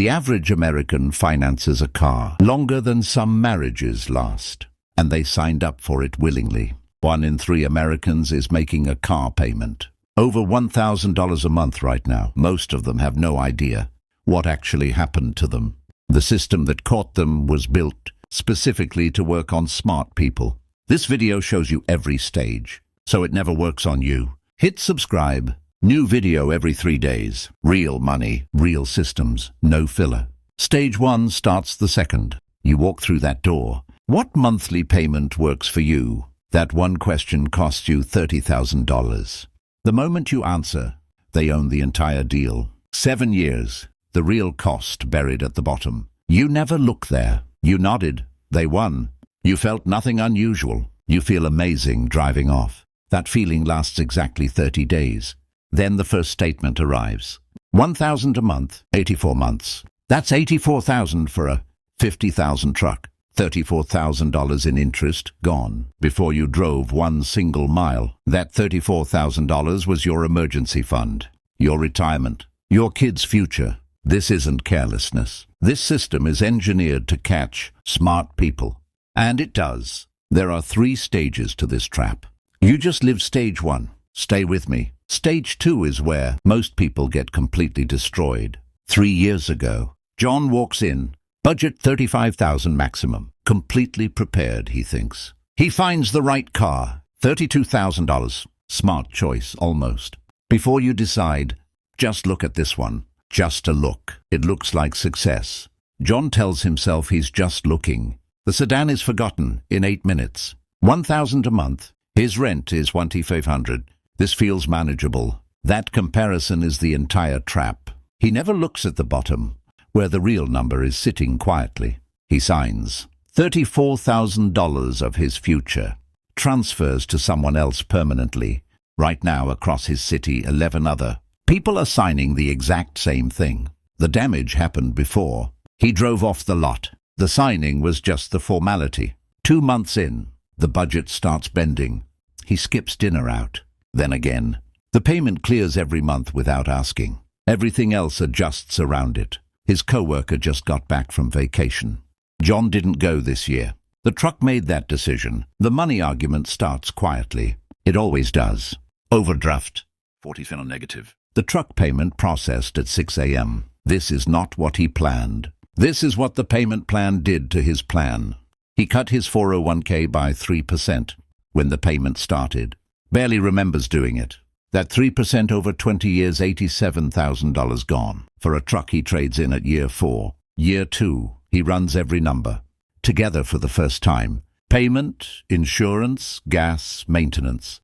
The average American finances a car longer than some marriages last, and they signed up for it willingly. 1 in 3 Americans is making a car payment. Over $1,000 a month right now. Most of them have no idea what actually happened to them. The system that caught them was built specifically to work on smart people. This video shows you every stage, so it never works on you. Hit subscribe. New video every 3 days. Real money, real systems, no filler. Stage 1 starts the second. You walk through that door. What monthly payment works for you? That one question costs you $30,000. The moment you answer, they own the entire deal. 7 years, the real cost buried at the bottom. You never look there. You nodded. They won. You felt nothing unusual. You feel amazing driving off. That feeling lasts exactly 30 days. Then the first statement arrives. $1,000 a month, 84 months. That's $84,000 for a $50,000 truck. $34,000 in interest gone before you drove 1 single mile. That $34,000 was your emergency fund, your retirement, your kids' future. This isn't carelessness. This system is engineered to catch smart people. And it does. There are 3 stages to this trap. You just lived stage 1. Stay with me. Stage 2 is where most people get completely destroyed. 3 years ago, John walks in. Budget $35,000 maximum. Completely prepared, he thinks. He finds the right car. $32,000. Smart choice, almost. Before you decide, just look at this one. Just a look. It looks like success. John tells himself he's just looking. The sedan is forgotten in 8 minutes. $1,000 a month. His rent is $2,500. This feels manageable. That comparison is the entire trap. He never looks at the bottom, where the real number is sitting quietly. He signs. $34,000 of his future transfers to someone else permanently. Right now, across his city, 11 other people are signing the exact same thing. The damage happened before. He drove off the lot. The signing was just the formality. 2 months in, the budget starts bending. He skips dinner out. Then again. The payment clears every month without asking. Everything else adjusts around it. His coworker just got back from vacation. John didn't go this year. The truck made that decision. The money argument starts quietly. It always does. Overdraft. 40% negative. The truck payment processed at 6 a.m. This is not what he planned. This is what the payment plan did to his plan. He cut his 401k by 3% when the payment started. Barely remembers doing it. That 3% over 20 years, $87,000 gone. For a truck he trades in at year 4. Year 2, he runs every number. Together for the first time. Payment, insurance, gas, maintenance.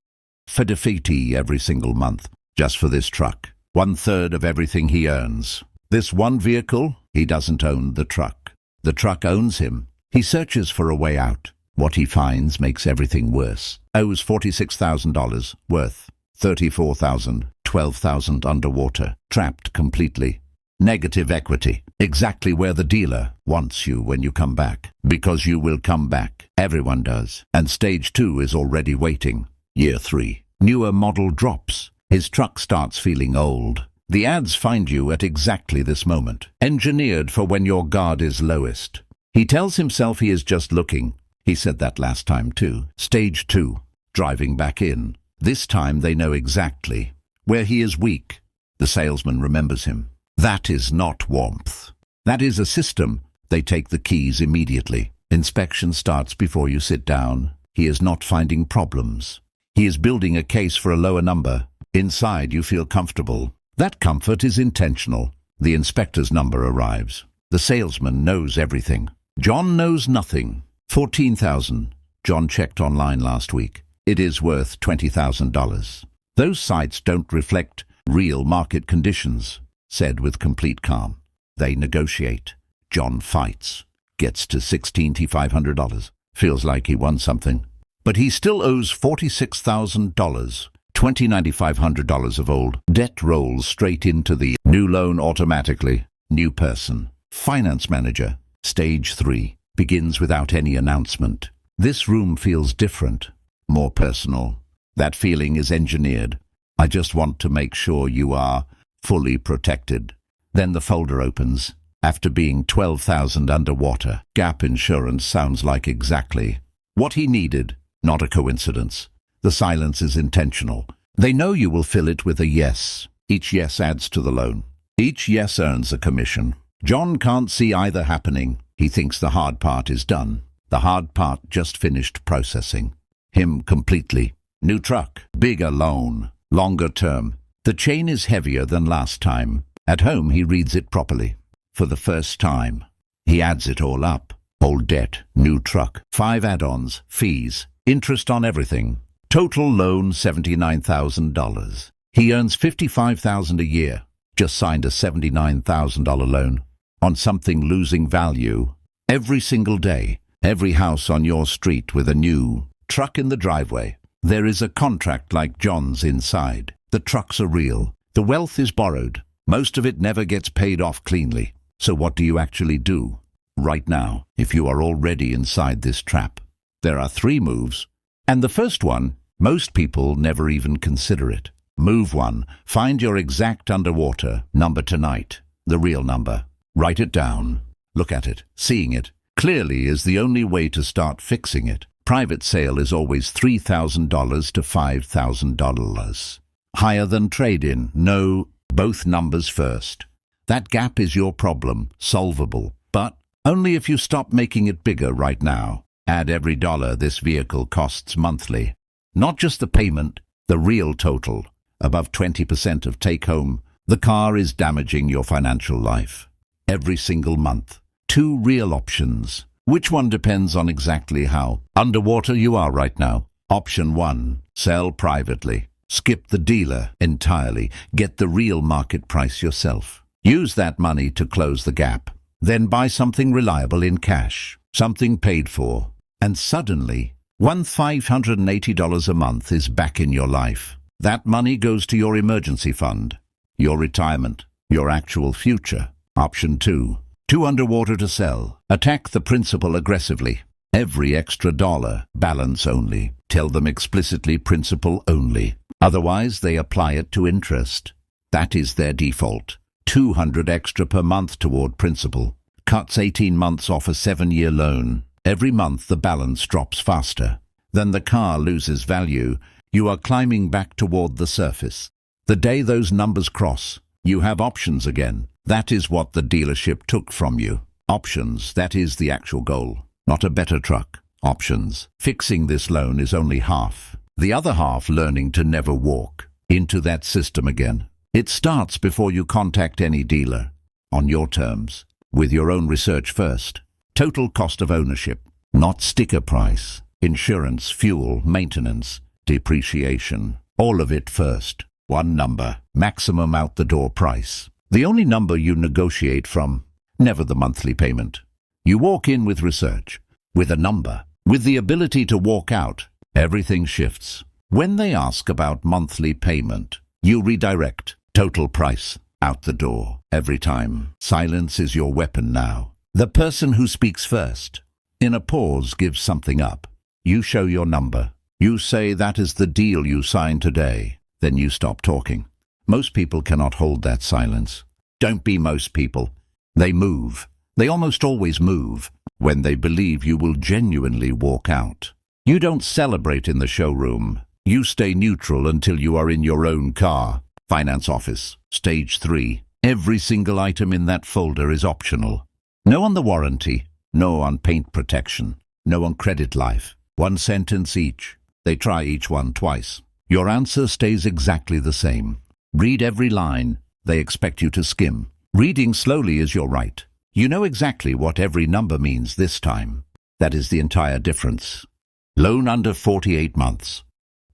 $50,000 every single month, just for this truck. 1/3 of everything he earns. This one vehicle, he doesn't own the truck. The truck owns him. He searches for a way out. What he finds makes everything worse. Owes $46,000, worth $34,000, $12,000 underwater, trapped completely. Negative equity, exactly where the dealer wants you when you come back. Because you will come back. Everyone does. And stage 2 is already waiting. Year 3. Newer model drops. His truck starts feeling old. The ads find you at exactly this moment. Engineered for when your guard is lowest. He tells himself he is just looking. He said that last time too. Stage 2. Driving back in. This time they know exactly where he is weak. The salesman remembers him. That is not warmth. That is a system. They take the keys immediately. Inspection starts before you sit down. He is not finding problems. He is building a case for a lower number. Inside you feel comfortable. That comfort is intentional. The inspector's number arrives. The salesman knows everything. John knows nothing. $14,000. John checked online last week. It is worth $20,000. Those sites don't reflect real market conditions, said with complete calm. They negotiate. John fights. Gets to $16,500. Feels like he won something. But he still owes $46,000. $20,500 of old debt rolls straight into the new loan automatically. New person. Finance manager. Stage 3. Begins without any announcement. This room feels different, more personal. That feeling is engineered. I just want to make sure you are fully protected. Then the folder opens, after being 12,000 underwater. Gap insurance sounds like exactly what he needed, not a coincidence. The silence is intentional. They know you will fill it with a yes. Each yes adds to the loan. Each yes earns a commission. John can't see either happening. He thinks the hard part is done. The hard part just finished processing him completely. New truck, bigger loan, longer term. The chain is heavier than last time. At home he reads it properly. For the first time, he adds it all up. Old debt, new truck, 5 add-ons, fees, interest on everything. Total loan $79,000. He earns $55,000 a year. Just signed a $79,000 loan on something losing value every single day. Every house on your street with a new truck in the driveway. There is a contract like John's inside. The trucks are real. The wealth is borrowed. Most of it never gets paid off cleanly. So what do you actually do? Right now, if you are already inside this trap, there are 3 moves. And the first one, most people never even consider it. Move 1. Find your exact underwater number tonight. The real number. Write it down. Look at it. Seeing it clearly is the only way to start fixing it. Private sale is always $3,000 to $5,000. Higher than trade-in. No, both numbers first. That gap is your problem, solvable, but only if you stop making it bigger right now. Add every dollar this vehicle costs monthly. Not just the payment, the real total. Above 20% of take-home, the car is damaging your financial life. Every single month. 2 real options. Which one depends on exactly how underwater you are right now. Option 1. Sell privately. Skip the dealer entirely. Get the real market price yourself. Use that money to close the gap. Then buy something reliable in cash. Something paid for. And suddenly, $1,580 a month is back in your life. That money goes to your emergency fund, your retirement, your actual future. Option 2. 2 underwater to sell. Attack the principal aggressively. Every extra dollar, balance only. Tell them explicitly principal only. Otherwise, they apply it to interest. That is their default. $200 extra per month toward principal. Cuts 18 months off a 7-year loan. Every month the balance drops faster. Then the car loses value. You are climbing back toward the surface. The day those numbers cross, you have options again. That is what the dealership took from you. Options, that is the actual goal. Not a better truck. Options. Fixing this loan is only half. The other half learning to never walk into that system again. It starts before you contact any dealer. On your terms. With your own research first. Total cost of ownership. Not sticker price. Insurance, fuel, maintenance, depreciation. All of it first. One number. Maximum out the door price. The only number you negotiate from. Never the monthly payment. You walk in with research. With a number. With the ability to walk out. Everything shifts. When they ask about monthly payment, you redirect. Total price. Out the door. Every time. Silence is your weapon now. The person who speaks first. In a pause gives something up. You show your number. You say that is the deal you signed today. Then you stop talking. Most people cannot hold that silence. Don't be most people. They move. They almost always move when they believe you will genuinely walk out. You don't celebrate in the showroom. You stay neutral until you are in your own car. Finance office. Stage 3. Every single item in that folder is optional. No on the warranty. No on paint protection. No on credit life. 1 sentence each. They try each one twice. Your answer stays exactly the same. Read every line. They expect you to skim. Reading slowly is your right. You know exactly what every number means this time. That is the entire difference. Loan under 48 months.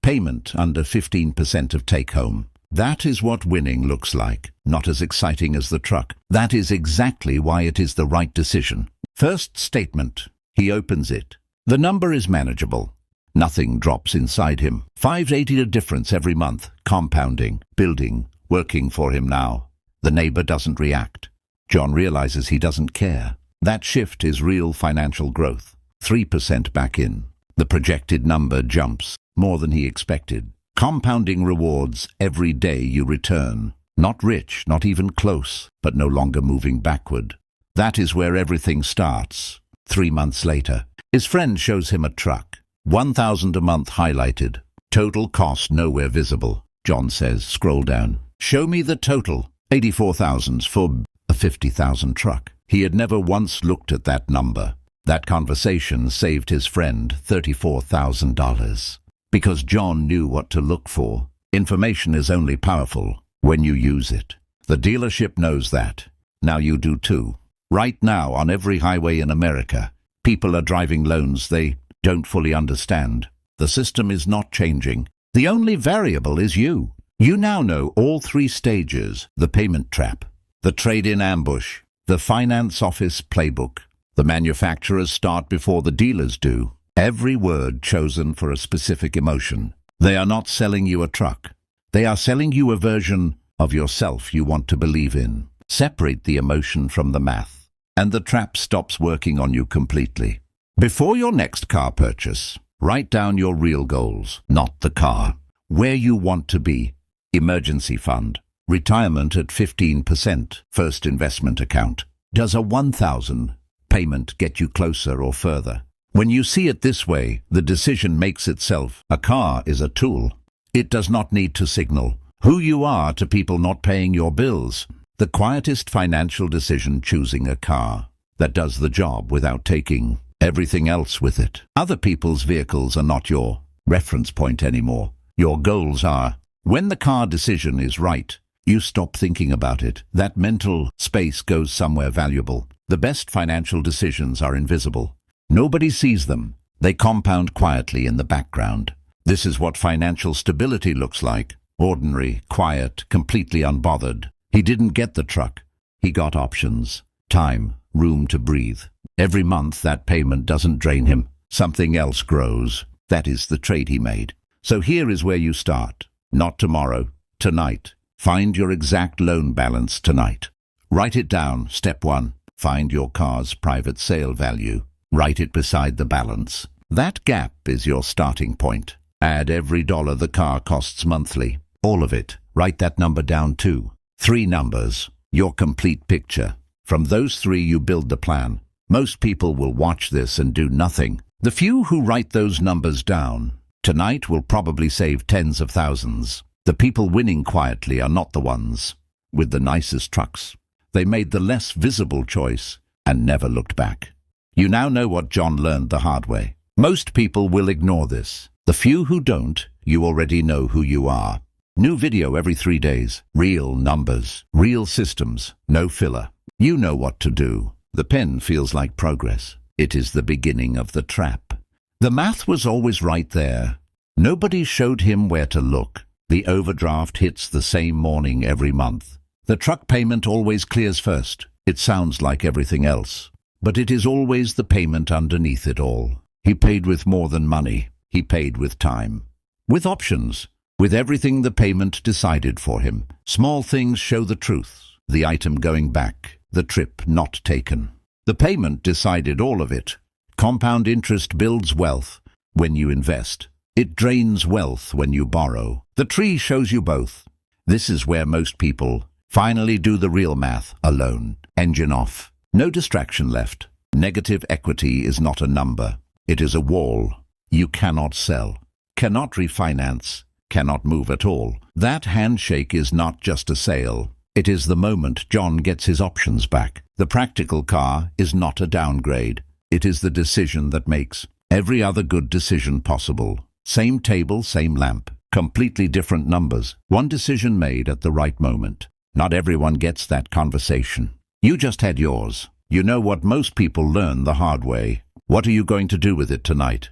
Payment under 15% of take-home. That is what winning looks like. Not as exciting as the truck. That is exactly why it is the right decision. First statement. He opens it. The number is manageable. Nothing drops inside him. $580 a difference every month. Compounding. Building. Working for him now. The neighbor doesn't react. John realizes he doesn't care. That shift is real financial growth. 3% back in. The projected number jumps. More than he expected. Compounding rewards every day you return. Not rich, not even close, but no longer moving backward. That is where everything starts. 3 months later, his friend shows him a truck. 1,000 a month highlighted. Total cost nowhere visible. John says, scroll down. Show me the total. 84,000 for a 50,000 truck. He had never once looked at that number. That conversation saved his friend $34,000. Because John knew what to look for. Information is only powerful when you use it. The dealership knows that. Now you do too. Right now, on every highway in America, people are driving loans they don't fully understand. The system is not changing. The only variable is you. You now know all 3 stages: the payment trap, the trade-in ambush, the finance office playbook. The manufacturers start before the dealers do. Every word chosen for a specific emotion. They are not selling you a truck. They are selling you a version of yourself you want to believe in. Separate the emotion from the math, and the trap stops working on you completely. Before your next car purchase, write down your real goals, not the car. Where you want to be. Emergency fund. Retirement at 15%. First investment account. Does a 1,000 payment get you closer or further? When you see it this way, the decision makes itself. A car is a tool. It does not need to signal who you are to people not paying your bills. The quietest financial decision, choosing a car that does the job without taking everything else with it. Other people's vehicles are not your reference point anymore. Your goals are. When the car decision is right, you stop thinking about it. That mental space goes somewhere valuable. The best financial decisions are invisible. Nobody sees them. They compound quietly in the background. This is what financial stability looks like. Ordinary, quiet, completely unbothered. He didn't get the truck. He got options, time, room to breathe. Every month that payment doesn't drain him. Something else grows. That is the trade he made. So here is where you start. Not tomorrow, tonight. Find your exact loan balance tonight. Write it down. Step 1. Find your car's private sale value. Write it beside the balance. That gap is your starting point. Add every dollar the car costs monthly. All of it. Write that number down too. 3 numbers. Your complete picture. From those 3 you build the plan. Most people will watch this and do nothing. The few who write those numbers down tonight will probably save tens of thousands. The people winning quietly are not the ones with the nicest trucks. They made the less visible choice and never looked back. You now know what John learned the hard way. Most people will ignore this. The few who don't, you already know who you are. New video every 3 days. Real numbers. Real systems. No filler. You know what to do. The pen feels like progress. It is the beginning of the trap. The math was always right there. Nobody showed him where to look. The overdraft hits the same morning every month. The truck payment always clears first. It sounds like everything else, but it is always the payment underneath it all. He paid with more than money. He paid with time. With options. With everything the payment decided for him. Small things show the truth. The item going back. The trip not taken. The payment decided all of it. Compound interest builds wealth when you invest. It drains wealth when you borrow. The tree shows you both. This is where most people finally do the real math alone. Engine off. No distraction left. Negative equity is not a number. It is a wall. You cannot sell, cannot refinance, cannot move at all. That handshake is not just a sale. It is the moment John gets his options back. The practical car is not a downgrade. It is the decision that makes every other good decision possible. Same table, same lamp, completely different numbers. One decision made at the right moment. Not everyone gets that conversation. You just had yours. You know what most people learn the hard way. What are you going to do with it tonight?